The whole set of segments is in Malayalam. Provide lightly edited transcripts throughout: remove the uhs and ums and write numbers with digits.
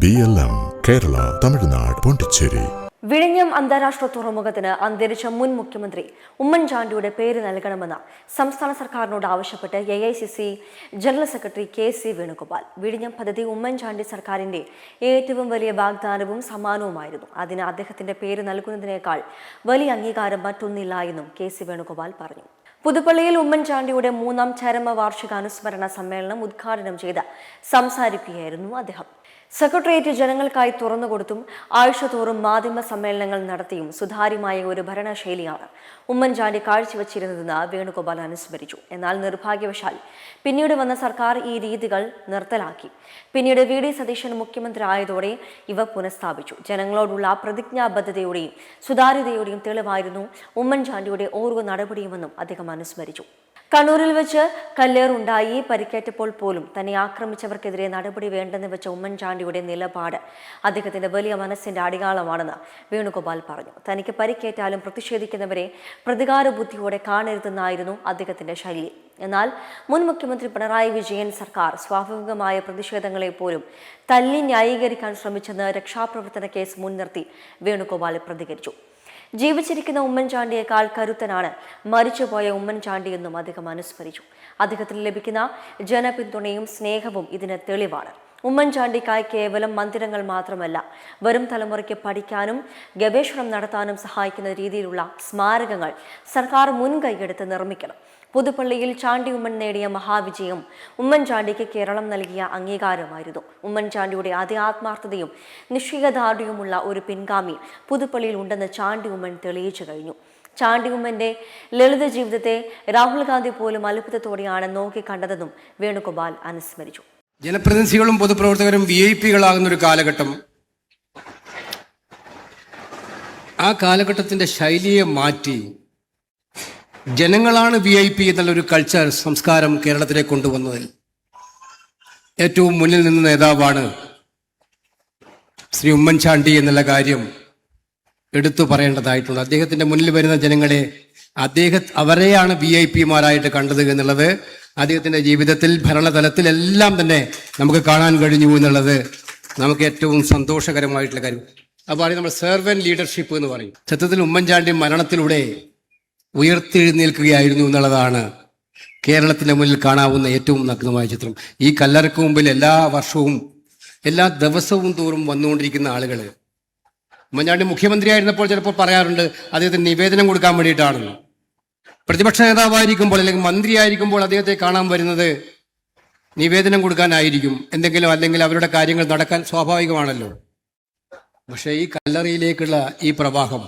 BLM കേരള തമിഴ്നാട് പോണ്ടിച്ചേരി. വിഴിഞ്ഞം അന്താരാഷ്ട്ര തുറമുഖത്തിന് അന്തരിച്ച മുൻ മുഖ്യമന്ത്രി ഉമ്മൻചാണ്ടിയുടെ പേര് നൽകണമെന്ന് സംസ്ഥാന സർക്കാരിനോട് ആവശ്യപ്പെട്ട് AICC general secretary KC Venugopal. വിഴിഞ്ഞം പദ്ധതി ഉമ്മൻചാണ്ടി സർക്കാരിന്റെ ഏറ്റവും വലിയ വാഗ്ദാനവും സമ്മാനവുമായിരുന്നു. അതിന് അദ്ദേഹത്തിന്റെ പേര് നൽകുന്നതിനേക്കാൾ വലിയ അംഗീകാരം മറ്റൊന്നില്ല എന്നും KC വേണുഗോപാൽ പറഞ്ഞു. പുതുപ്പള്ളിയിൽ ഉമ്മൻചാണ്ടിയുടെ 3ാം ചരമവാർഷികാനുസ്മരണ സമ്മേളനം ഉദ്ഘാടനം ചെയ്ത് സംസാരിക്കുകയായിരുന്നു അദ്ദേഹം. സെക്രട്ടേറിയറ്റ് ജനങ്ങൾക്കായി തുറന്നുകൊടുത്തും ആഴ്ചതോറും മാധ്യമ സമ്മേളനങ്ങൾ നടത്തിയും സുതാര്യമായ ഒരു ഭരണശൈലിയാണ് ഉമ്മൻചാണ്ടി കാഴ്ചവെച്ചിരുന്നതെന്ന് വേണുഗോപാൽ അനുസ്മരിച്ചു. എന്നാൽ നിർഭാഗ്യവശാൽ പിന്നീട് വന്ന സർക്കാർ ഈ രീതികൾ നിർത്തലാക്കി. പിന്നീട് VD സതീശൻ മുഖ്യമന്ത്രി ആയതോടെ ഇവ പുനഃസ്ഥാപിച്ചു. ജനങ്ങളോടുള്ള പ്രതിജ്ഞാബദ്ധതയുടെയും സുതാര്യതയുടെയും തെളിവായിരുന്നു ഉമ്മൻചാണ്ടിയുടെ ഓരോ നടപടിയുമെന്നും അദ്ദേഹം അനുസ്മരിച്ചു. കണ്ണൂരിൽ വെച്ച് കല്ലേറുണ്ടായി. പരിക്കേറ്റപ്പോൾ പോലും തന്നെ ആക്രമിച്ചവർക്കെതിരെ നടപടി വേണ്ടെന്ന് വെച്ച ഉമ്മൻചാണ്ടിയുടെ നിലപാട് അദ്ദേഹത്തിന്റെ വലിയ മനസ്സിന്റെ അടയാളമാണെന്ന് വേണുഗോപാൽ പറഞ്ഞു. തനിക്ക് പരിക്കേറ്റാലും പ്രതിഷേധിക്കുന്നവരെ പ്രതികാര ബുദ്ധിയോടെ കാണരുതെന്നായിരുന്നു അദ്ദേഹത്തിന്റെ ശൈലി. എന്നാൽ മുൻ മുഖ്യമന്ത്രി പിണറായി വിജയൻ സർക്കാർ സ്വാഭാവികമായ പ്രതിഷേധങ്ങളെ പോലും തല്ലി ന്യായീകരിക്കാൻ ശ്രമിച്ചെന്ന് രക്ഷാപ്രവർത്തന കേസ് മുൻനിർത്തി വേണുഗോപാൽ പ്രതികരിച്ചു. ജീവിച്ചിരിക്കുന്ന ഉമ്മൻചാണ്ടിയേക്കാൾ കരുത്തനാണ് മരിച്ചുപോയ ഉമ്മൻചാണ്ടി എന്നും അദ്ദേഹം അനുസ്മരിച്ചു. അദ്ദേഹത്തിന് ലഭിക്കുന്ന ജനപിന്തുണയും സ്നേഹവും ഇതിന് തെളിവാണ്. ഉമ്മൻചാണ്ടിക്കായി കേവലം മന്ദിരങ്ങൾ മാത്രമല്ല, വരും തലമുറയ്ക്ക് പഠിക്കാനും ഗവേഷണം നടത്താനും സഹായിക്കുന്ന രീതിയിലുള്ള സ്മാരകങ്ങൾ സർക്കാർ മുൻകൈയെടുത്ത് നിർമ്മിക്കണം. പുതുപ്പള്ളിയിൽ ചാണ്ടി ഉമ്മൻ നേടിയ മഹാവിജയം ഉമ്മൻചാണ്ടിക്ക് കേരളം നൽകിയ അംഗീകാരമായിരുന്നു. ഉമ്മൻചാണ്ടിയുടെ അതേ ആത്മാർത്ഥതയും നിശ്ചയദാർഢ്യവുമുള്ള ഒരു പിൻഗാമി പുതുപ്പള്ളിയിൽ ഉണ്ടെന്ന് ചാണ്ടി ഉമ്മൻ തെളിയിച്ചു കഴിഞ്ഞു. ചാണ്ടി ഉമ്മന്റെ ലളിത ജീവിതത്തെ രാഹുൽ ഗാന്ധി പോലും അത്ഭുതത്തോടെയാണ് നോക്കിക്കണ്ടതെന്നും വേണുഗോപാൽ അനുസ്മരിച്ചു. ജനപ്രതിനിധികളും പൊതുപ്രവർത്തകരും VIP-കളാകുന്ന ഒരു കാലഘട്ടം, ആ കാലഘട്ടത്തിന്റെ ശൈലിയെ മാറ്റി ജനങ്ങളാണ് VIP എന്നുള്ളൊരു കൾച്ചർ, സംസ്കാരം കേരളത്തിലേക്ക് കൊണ്ടുവന്നതിൽ ഏറ്റവും മുന്നിൽ നിന്ന നേതാവാണ് ശ്രീ ഉമ്മൻചാണ്ടി എന്നുള്ള കാര്യം എടുത്തു പറയേണ്ടതായിട്ടുണ്ട്. അദ്ദേഹത്തിന്റെ മുന്നിൽ വരുന്ന ജനങ്ങളെ അവരെയാണ് VIP-മാരായിട്ട് കണ്ടത് എന്നുള്ളത് അദ്ദേഹത്തിന്റെ ജീവിതത്തിൽ ഭരണതലത്തിലെല്ലാം തന്നെ നമുക്ക് കാണാൻ കഴിഞ്ഞു എന്നുള്ളത് നമുക്ക് ഏറ്റവും സന്തോഷകരമായിട്ടുള്ള കാര്യം. അപ്പോൾ നമ്മൾ സെർവന്റ് ലീഡർഷിപ്പ് എന്ന് പറയും. സത്യത്തിൽ ഉമ്മൻചാണ്ടി മരണത്തിലൂടെ ഉയർത്തെഴുന്നേൽക്കുകയായിരുന്നു എന്നുള്ളതാണ് കേരളത്തിന്റെ മുന്നിൽ കാണാവുന്ന ഏറ്റവും നഗ്നമായ ചിത്രം. ഈ കല്ലറയ്ക്ക് മുമ്പിൽ എല്ലാ വർഷവും എല്ലാ ദിവസവും തോറും വന്നുകൊണ്ടിരിക്കുന്ന ആളുകൾ ഉമ്മൻചാണ്ടി മുഖ്യമന്ത്രിയായിരുന്നപ്പോൾ ചിലപ്പോൾ പറയാറുണ്ട് അദ്ദേഹത്തിന് നിവേദനം കൊടുക്കാൻ വേണ്ടിയിട്ടാണെന്ന്. പ്രതിപക്ഷ നേതാവായിരിക്കുമ്പോൾ അല്ലെങ്കിൽ മന്ത്രിയായിരിക്കുമ്പോൾ അദ്ദേഹത്തെ കാണാൻ വരുന്നത് നിവേദനം കൊടുക്കാനായിരിക്കും, എന്തെങ്കിലും അല്ലെങ്കിൽ അവരുടെ കാര്യങ്ങൾ നടക്കാൻ സ്വാഭാവികമാണല്ലോ. പക്ഷേ ഈ കല്ലറയിലേക്കുള്ള ഈ പ്രവാഹം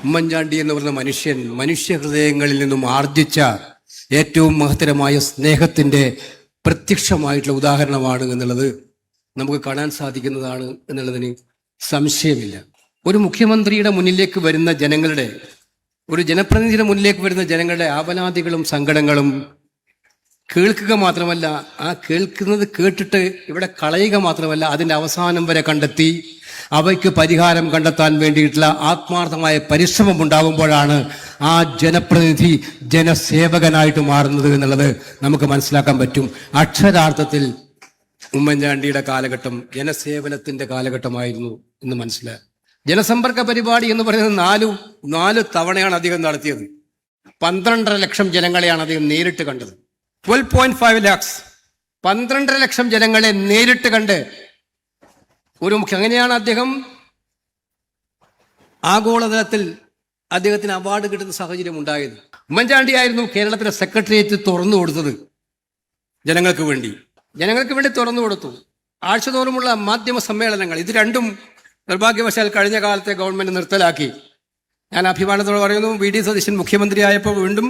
ഉമ്മൻചാണ്ടി എന്ന് പറയുന്ന മനുഷ്യ ഹൃദയങ്ങളിൽ നിന്നും ആർജിച്ച ഏറ്റവും മഹത്തരമായ സ്നേഹത്തിന്റെ പ്രത്യക്ഷമായിട്ടുള്ള ഉദാഹരണമാണ് എന്നുള്ളത് നമുക്ക് കാണാൻ സാധിക്കുന്നതാണ് എന്നുള്ളതിന് സംശയമില്ല. ഒരു മുഖ്യമന്ത്രിയുടെ മുന്നിലേക്ക് വരുന്ന ജനങ്ങളുടെ, ഒരു ജനപ്രതിനിധിയുടെ മുന്നിലേക്ക് വരുന്ന ജനങ്ങളുടെ ആവലാതികളും സങ്കടങ്ങളും കേൾക്കുക മാത്രമല്ല, ആ കേൾക്കുന്നത് കേട്ടിട്ട് ഇവിടെ കളയുക മാത്രമല്ല, അതിൻ്റെ അവസാനം വരെ കണ്ടെത്തി അവയ്ക്ക് പരിഹാരം കണ്ടെത്താൻ വേണ്ടിയിട്ടുള്ള ആത്മാർത്ഥമായ പരിശ്രമം ഉണ്ടാകുമ്പോഴാണ് ആ ജനപ്രതിനിധി ജനസേവകനായിട്ട് മാറുന്നത് എന്നുള്ളത് നമുക്ക് മനസ്സിലാക്കാൻ പറ്റും. അക്ഷരാർത്ഥത്തിൽ ഉമ്മൻചാണ്ടിയുടെ കാലഘട്ടം ജനസേവനത്തിന്റെ കാലഘട്ടമായിരുന്നു എന്ന് മനസ്സിലായി. ജനസമ്പർക്ക പരിപാടി എന്ന് പറയുന്നത് നാല് തവണയാണ് അദ്ദേഹം നടത്തിയത്. 12.5 ലക്ഷം ജനങ്ങളെയാണ് അദ്ദേഹം നേരിട്ട് കണ്ടത്. 12.5 lakhs, 12.5 ലക്ഷം ജനങ്ങളെ നേരിട്ട് കണ്ട് അങ്ങനെയാണ് അദ്ദേഹം ആഗോളതലത്തിൽ അദ്ദേഹത്തിന് അവാർഡ് കിട്ടുന്ന സാഹചര്യം ഉണ്ടായത്. ഉമ്മൻചാണ്ടിയായിരുന്നു കേരളത്തിലെ സെക്രട്ടേറിയറ്റ് തുറന്നു കൊടുത്തത് ജനങ്ങൾക്ക് വേണ്ടി തുറന്നു കൊടുത്തു. ആഴ്ചതോറുമുള്ള മാധ്യമ സമ്മേളനങ്ങൾ, ഇത് രണ്ടും നിർഭാഗ്യവശാൽ കഴിഞ്ഞ കാലത്തെ ഗവൺമെന്റ് നിർത്തലാക്കി. ഞാൻ അഭിമാനത്തോടെ പറയുന്നു, VD സതീശൻ മുഖ്യമന്ത്രിയായപ്പോൾ വീണ്ടും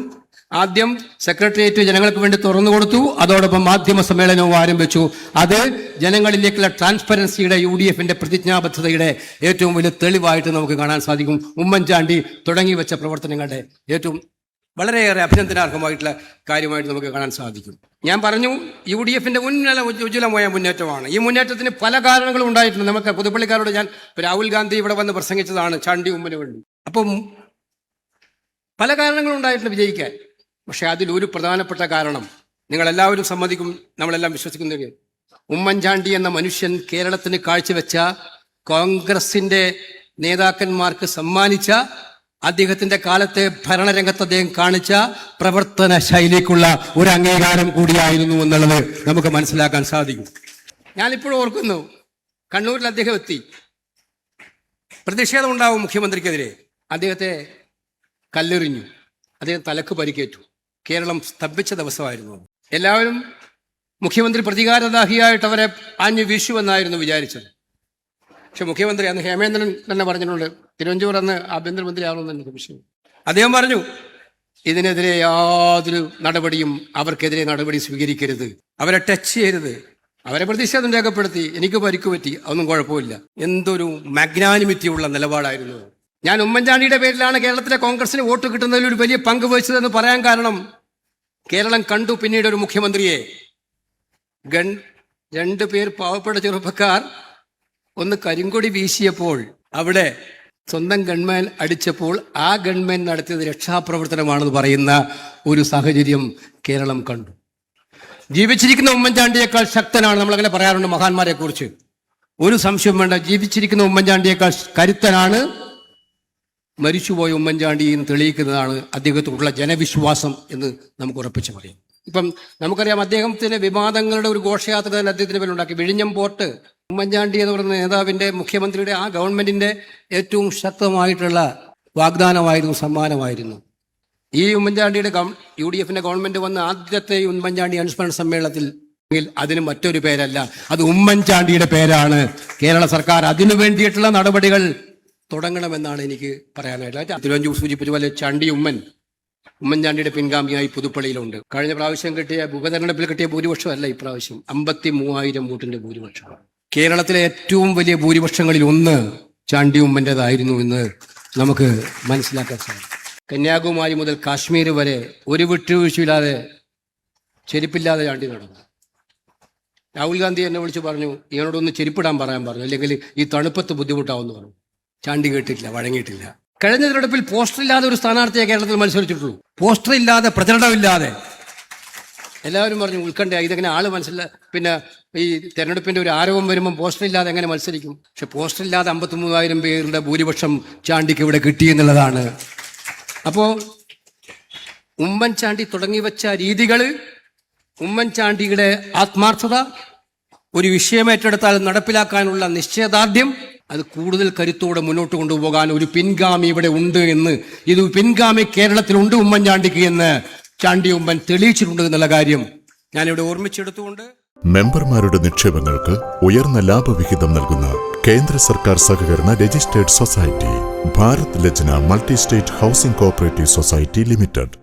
ആദ്യം സെക്രട്ടേറിയറ്റ് ജനങ്ങൾക്ക് വേണ്ടി തുറന്നു കൊടുത്തു, അതോടൊപ്പം മാധ്യമ സമ്മേളനവും ആരംഭിച്ചു. അത് ജനങ്ങളിലേക്കുള്ള ട്രാൻസ്പെറൻസിയുടെ UDFന്റെ പ്രതിജ്ഞാബദ്ധതയുടെ ഏറ്റവും വലിയ തെളിവായിട്ട് നമുക്ക് കാണാൻ സാധിക്കും. ഉമ്മൻചാണ്ടി തുടങ്ങി വെച്ച പ്രവർത്തനങ്ങളുടെ ഏറ്റവും വളരെയേറെ അഭിനന്ദനാർഹമായിട്ടുള്ള കാര്യമായിട്ട് നമുക്ക് കാണാൻ സാധിക്കും. ഞാൻ പറഞ്ഞു, UDFന്റെ ഉജ്ജ്വലമായ മുന്നേറ്റമാണ്. ഈ മുന്നേറ്റത്തിന് പല കാരണങ്ങളും ഉണ്ടായിട്ടുണ്ട്. നമുക്ക് പുതുപ്പള്ളിക്കാരോട് ഞാൻ രാഹുൽ ഗാന്ധി ഇവിടെ വന്ന് പ്രസംഗിച്ചതാണ് ചാണ്ടി ഉമ്മന് വേണ്ടി. അപ്പം പല കാരണങ്ങളും ഉണ്ടായിട്ടുണ്ട് വിജയിക്കാൻ. പക്ഷെ അതിലൊരു പ്രധാനപ്പെട്ട കാരണം നിങ്ങളെല്ലാവരും സമ്മതിക്കും, നമ്മളെല്ലാം വിശ്വസിക്കുന്ന ഉമ്മൻചാണ്ടി എന്ന മനുഷ്യൻ കേരളത്തിന് കാഴ്ചവെച്ച, കോൺഗ്രസിന്റെ നേതാക്കന്മാർക്ക് സമ്മാനിച്ച, അദ്ദേഹത്തിന്റെ കാലത്തെ ഭരണരംഗത്ത് അദ്ദേഹം കാണിച്ച പ്രവർത്തന ശൈലിക്കുള്ള ഒരു അംഗീകാരം കൂടിയായിരുന്നു എന്നുള്ളത് നമുക്ക് മനസ്സിലാക്കാൻ സാധിക്കും. ഞാനിപ്പോഴും ഓർക്കുന്നു, കണ്ണൂരിൽ അദ്ദേഹം എത്തി. പ്രതിഷേധം ഉണ്ടാവും മുഖ്യമന്ത്രിക്കെതിരെ. അദ്ദേഹത്തെ കല്ലെറിഞ്ഞു. അദ്ദേഹം തലക്ക് പരിക്കേറ്റു. കേരളം സ്തംഭിച്ച ദിവസമായിരുന്നു. എല്ലാവരും മുഖ്യമന്ത്രി പ്രതികാരദാഹിയായിട്ട് അവരെ ആഞ്ഞു വീശുവെന്നായിരുന്നു വിചാരിച്ചത്. പക്ഷെ മുഖ്യമന്ത്രി അന്ന് ഹേമേന്ദ്രൻ തന്നെ പറഞ്ഞിട്ടുണ്ട്, തിരുവനന്തപുരം അന്ന് ആഭ്യന്തരമന്ത്രിയാണെന്ന് എനിക്ക് സംശയം. അദ്ദേഹം പറഞ്ഞു, ഇതിനെതിരെ യാതൊരു നടപടിയും, അവർക്കെതിരെ നടപടി സ്വീകരിക്കരുത്, അവരെ ടച്ച് ചെയ്യരുത്. അവരെ പ്രതിഷേധം രേഖപ്പെടുത്തി, എനിക്ക് പരിക്ക് പറ്റി, അതൊന്നും കുഴപ്പമില്ല. എന്തൊരു മാഗ്നാനിമിറ്റി ഉള്ള നിലപാടായിരുന്നു. ഞാൻ ഉമ്മൻചാണ്ടിയുടെ പേരിലാണ് കേരളത്തിലെ കോൺഗ്രസിന് വോട്ട് കിട്ടുന്നതിൽ ഒരു വലിയ പങ്ക് വഹിച്ചതെന്ന് പറയാൻ കാരണം, കേരളം കണ്ടു പിന്നീട് ഒരു മുഖ്യമന്ത്രിയെ. 2 പേർ പാവപ്പെട്ട ചെറുപ്പക്കാർ ഒന്ന് കരിങ്കൊടി വീശിയപ്പോൾ, അവിടെ സ്വന്തം ഗൺമാൻ അടിച്ചപ്പോൾ ആ ഗൺമാൻ നടത്തിയത് രക്ഷാപ്രവർത്തനമാണെന്ന് പറയുന്ന ഒരു സാഹചര്യം കേരളം കണ്ടു. ജീവിച്ചിരിക്കുന്ന ഉമ്മൻചാണ്ടിയേക്കാൾ ശക്തനാണ്, നമ്മളങ്ങനെ പറയാറുണ്ട് മഹാന്മാരെ കുറിച്ച്. ഒരു സംശയം വേണ്ട, ജീവിച്ചിരിക്കുന്ന ഉമ്മൻചാണ്ടിയേക്കാൾ കരുത്തനാണ് മരിച്ചുപോയ ഉമ്മൻചാണ്ടി എന്ന് തെളിയിക്കുന്നതാണ് അദ്ദേഹത്തോടുള്ള ജനവിശ്വാസം എന്ന് നമുക്ക് ഉറപ്പിച്ച് പറയാം. ഇപ്പം നമുക്കറിയാം, അദ്ദേഹത്തിന്റെ വിവാദങ്ങളുടെ ഒരു ഘോഷയാത്ര തന്നെ അദ്ദേഹത്തിന് പേരുണ്ടാക്കി. വിഴിഞ്ഞം പോർട്ട് ഉമ്മൻചാണ്ടി എന്ന് പറയുന്ന നേതാവിന്റെ, മുഖ്യമന്ത്രിയുടെ, ആ ഗവൺമെന്റിന്റെ ഏറ്റവും ശക്തമായിട്ടുള്ള വാഗ്ദാനമായിരുന്നു, സമ്മാനമായിരുന്നു. ഈ ഉമ്മൻചാണ്ടിയുടെ UDFന്റെ ഗവൺമെന്റ് വന്ന ആദ്യത്തെ ഉമ്മൻചാണ്ടി അനുസ്മരണ സമ്മേളനത്തിൽ അതിന് മറ്റൊരു പേരല്ല, അത് ഉമ്മൻചാണ്ടിയുടെ പേരാണ്. കേരള സർക്കാർ അതിനു വേണ്ടിയിട്ടുള്ള നടപടികൾ തുടങ്ങണമെന്നാണ് എനിക്ക് പറയാനായിട്ട്. തിരുവനന്തപുരം സൂചിപ്പിച്ച പോലെ ചാണ്ടി ഉമ്മൻചാണ്ടിയുടെ പിൻഗാമിയായി പുതുപ്പള്ളിയിലുണ്ട്. കഴിഞ്ഞ പ്രാവശ്യം കിട്ടിയ ഉപതെരഞ്ഞെടുപ്പിൽ കിട്ടിയ ഭൂരിപക്ഷമല്ല ഇപ്രാവശ്യം, 53,000 വോട്ടിന്റെ ഭൂരിപക്ഷം. കേരളത്തിലെ ഏറ്റവും വലിയ ഭൂരിപക്ഷങ്ങളിൽ ഒന്ന് ചാണ്ടി ഉമ്മൻ്റെതായിരുന്നു എന്ന് നമുക്ക് മനസ്സിലാക്കാൻ സാധിക്കും. കന്യാകുമാരി മുതൽ കാശ്മീർ വരെ ഒരു വിട്ടുവീഴ്ചയില്ലാതെ, ചെരുപ്പില്ലാതെ ചാണ്ടി നടന്നു. രാഹുൽ ഗാന്ധി എന്നെ വിളിച്ച് പറഞ്ഞു, ഇവനോടൊന്ന് ചെരുപ്പിടാൻ പറയാൻ പറഞ്ഞു, അല്ലെങ്കിൽ ഈ തണുപ്പത്ത് ബുദ്ധിമുട്ടാവുമെന്ന് പറഞ്ഞു. ചാണ്ടി കേട്ടിട്ടില്ല, വഴങ്ങിയിട്ടില്ല. കഴിഞ്ഞ തെരഞ്ഞെടുപ്പിൽ പോസ്റ്റർ ഇല്ലാതെ ഒരു സ്ഥാനാർത്ഥിയെ കേരളത്തിൽ മത്സരിച്ചിട്ടുള്ളൂ. പോസ്റ്റർ ഇല്ലാതെ, പ്രചരണമില്ലാതെ. എല്ലാവരും പറഞ്ഞു ഉത്കണ്ഠ, ഇതെങ്ങനെ ആള് മനസ്സിലാ, പിന്നെ ഈ തെരഞ്ഞെടുപ്പിന്റെ ഒരു ആരവം വരുമ്പോൾ പോസ്റ്റർ ഇല്ലാതെ എങ്ങനെ മത്സരിക്കും? പക്ഷെ പോസ്റ്റർ ഇല്ലാതെ 53,000 പേരുടെ ഭൂരിപക്ഷം ചാണ്ടിക്ക് ഇവിടെ കിട്ടിയെന്നുള്ളതാണ്. അപ്പോൾ ഉമ്മൻചാണ്ടി തുടങ്ങി വെച്ച രീതികൾ, ഉമ്മൻചാണ്ടിയുടെ ആത്മാർത്ഥത, ഒരു വിഷയം ഏറ്റെടുത്താൽ നടപ്പിലാക്കാനുള്ള നിശ്ചയദാർഢ്യം, അത് കൂടുതൽ കരുത്തോടെ മുന്നോട്ട് കൊണ്ടുപോകാൻ ഒരു പിൻഗാമി ഇവിടെ ഉണ്ട് എന്ന്, ഇത് പിൻഗാമി കേരളത്തിലുണ്ട് ഉമ്മൻചാണ്ടിക്ക് എന്ന് ചാണ്ടി ഉമ്മൻ തെളിയിച്ചിട്ടുണ്ട് എന്നുള്ള കാര്യം ഞാനിവിടെ ഓർമ്മിച്ചെടുത്തുകൊണ്ട്, മെമ്പർമാരുടെ നിക്ഷേപങ്ങൾക്ക് ഉയർന്ന ലാഭവിഹിതം നൽകുന്ന കേന്ദ്ര സർക്കാർ സഹകരണ registered society Bharat Lajna multi state housing cooperative society limited.